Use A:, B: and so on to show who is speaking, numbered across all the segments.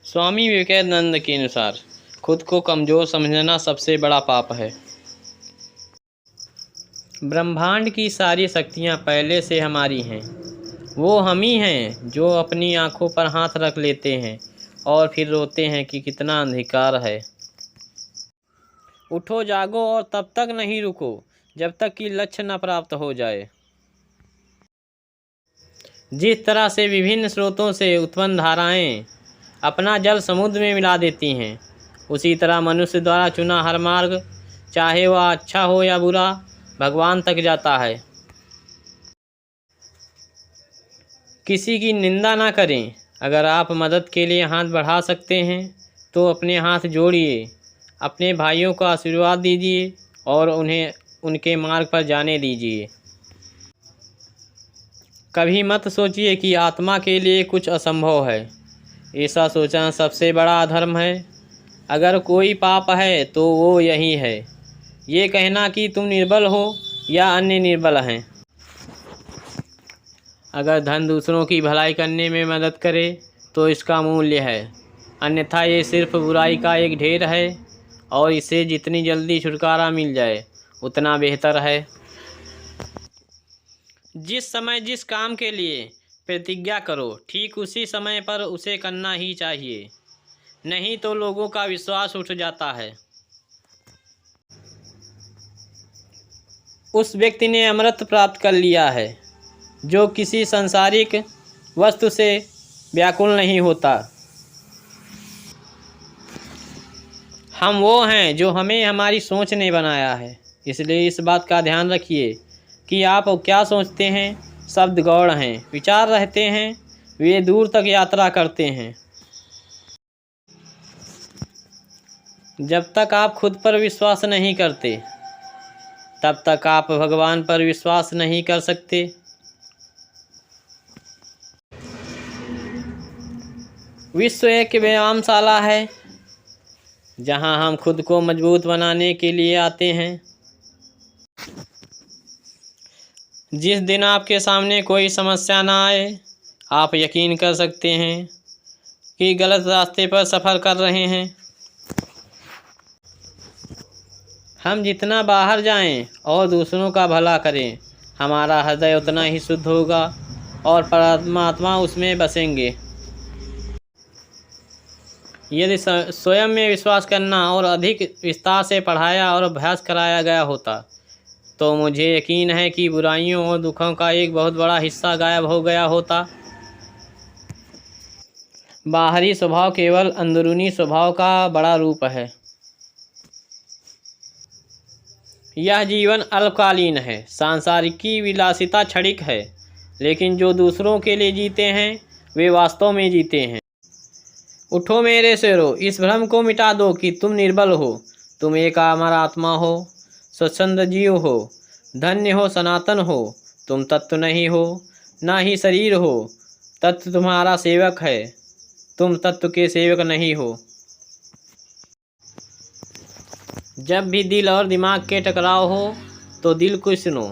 A: स्वामी विवेकानंद के अनुसार खुद को कमज़ोर समझना सबसे बड़ा पाप है। ब्रह्मांड की सारी शक्तियाँ पहले से हमारी हैं। वो हम ही हैं जो अपनी आँखों पर हाथ रख लेते हैं और फिर रोते हैं कि कितना अंधकार है। उठो, जागो और तब तक नहीं रुको जब तक कि लक्ष्य न प्राप्त हो जाए। जिस तरह से विभिन्न स्रोतों से उत्पन्न धाराएं अपना जल समुद्र में मिला देती हैं, उसी तरह मनुष्य द्वारा चुना हर मार्ग, चाहे वह अच्छा हो या बुरा, भगवान तक जाता है। किसी की निंदा ना करें। अगर आप मदद के लिए हाथ बढ़ा सकते हैं तो अपने हाथ जोड़िए, अपने भाइयों को आशीर्वाद दीजिए और उन्हें उनके मार्ग पर जाने दीजिए। कभी मत सोचिए कि आत्मा के लिए कुछ असंभव है। ऐसा सोचना सबसे बड़ा अधर्म है। अगर कोई पाप है तो वो यही है, ये कहना कि तुम निर्बल हो या अन्य निर्बल हैं। अगर धन दूसरों की भलाई करने में मदद करे तो इसका मूल्य है, अन्यथा ये सिर्फ बुराई का एक ढेर है और इसे जितनी जल्दी छुटकारा मिल जाए उतना बेहतर है। जिस समय जिस काम के लिए प्रतिज्ञा करो, ठीक उसी समय पर उसे करना ही चाहिए, नहीं तो लोगों का विश्वास उठ जाता है। उस व्यक्ति ने अमृत प्राप्त कर लिया है जो किसी सांसारिक वस्तु से व्याकुल नहीं होता। हम वो हैं जो हमें हमारी सोच ने बनाया है, इसलिए इस बात का ध्यान रखिए कि आप क्या सोचते हैं। शब्द गौण हैं, विचार रहते हैं, वे दूर तक यात्रा करते हैं। जब तक आप खुद पर विश्वास नहीं करते तब तक आप भगवान पर विश्वास नहीं कर सकते। विश्व एक व्यायामशाला है जहां हम खुद को मजबूत बनाने के लिए आते हैं। जिस दिन आपके सामने कोई समस्या ना आए, आप यकीन कर सकते हैं कि गलत रास्ते पर सफ़र कर रहे हैं। हम जितना बाहर जाएं और दूसरों का भला करें, हमारा हृदय उतना ही शुद्ध होगा और परमात्मा उसमें बसेंगे। यदि स्वयं में विश्वास करना और अधिक विस्तार से पढ़ाया और अभ्यास कराया गया होता तो मुझे यकीन है कि बुराइयों और दुखों का एक बहुत बड़ा हिस्सा गायब हो गया होता। बाहरी स्वभाव केवल अंदरूनी स्वभाव का बड़ा रूप है। यह जीवन अल्पकालीन है, सांसारिकी विलासिता क्षणिक है, लेकिन जो दूसरों के लिए जीते हैं वे वास्तव में जीते हैं। उठो मेरे शेरों, इस भ्रम को मिटा दो कि तुम निर्बल हो। तुम एक अमर आत्मा हो, स्वच्छंद जीव हो, धन्य हो, सनातन हो। तुम तत्व नहीं हो, ना ही शरीर हो। तत्व तुम्हारा सेवक है, तुम तत्व के सेवक नहीं हो। जब भी दिल और दिमाग के टकराव हो तो दिल को सुनो।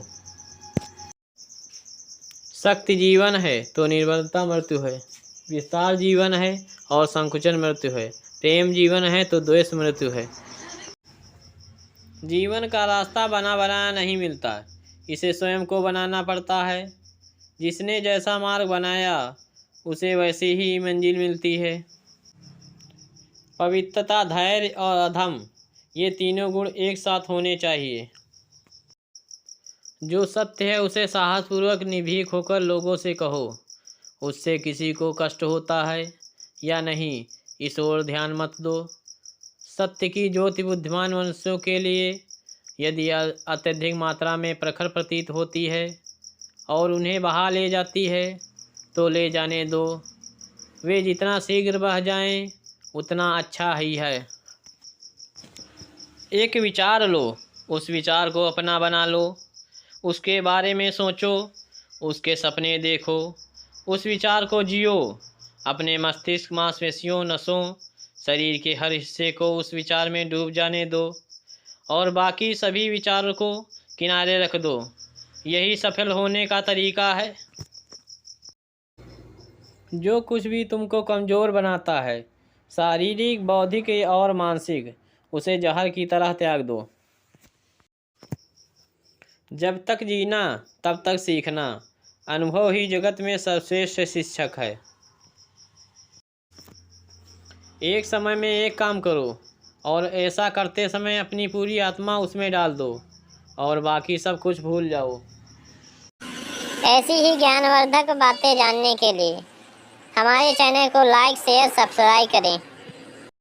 A: शक्ति जीवन है तो निर्बलता मृत्यु है, विस्तार जीवन है और संकुचन मृत्यु है, प्रेम जीवन है तो द्वेष मृत्यु है। जीवन का रास्ता बना बनाया नहीं मिलता, इसे स्वयं को बनाना पड़ता है। जिसने जैसा मार्ग बनाया उसे वैसी ही मंजिल मिलती है। पवित्रता, धैर्य और अधम, ये तीनों गुण एक साथ होने चाहिए। जो सत्य है उसे साहसपूर्वक निर्भीक होकर लोगों से कहो। उससे किसी को कष्ट होता है या नहीं, इस ओर ध्यान मत दो। सत्य की ज्योति बुद्धिमान मनुष्यों के लिए यदि अत्यधिक मात्रा में प्रखर प्रतीत होती है और उन्हें बहा ले जाती है तो ले जाने दो। वे जितना शीघ्र बह जाएं उतना अच्छा ही है। एक विचार लो, उस विचार को अपना बना लो, उसके बारे में सोचो, उसके सपने देखो, उस विचार को जियो। अपने मस्तिष्क, मांसपेशियों, नसों, शरीर के हर हिस्से को उस विचार में डूब जाने दो और बाकी सभी विचारों को किनारे रख दो। यही सफल होने का तरीका है। जो कुछ भी तुमको कमज़ोर बनाता है शारीरिक, बौद्धिक और मानसिक, उसे जहर की तरह त्याग दो। जब तक जीना तब तक सीखना, अनुभव ही जगत में सर्वश्रेष्ठ शिक्षक है। एक समय में एक काम करो और ऐसा करते समय अपनी पूरी आत्मा उसमें डाल दो और बाकी सब कुछ भूल जाओ।
B: ऐसी ही ज्ञानवर्धक बातें जानने के लिए हमारे चैनल को लाइक, शेयर, सब्सक्राइब करें।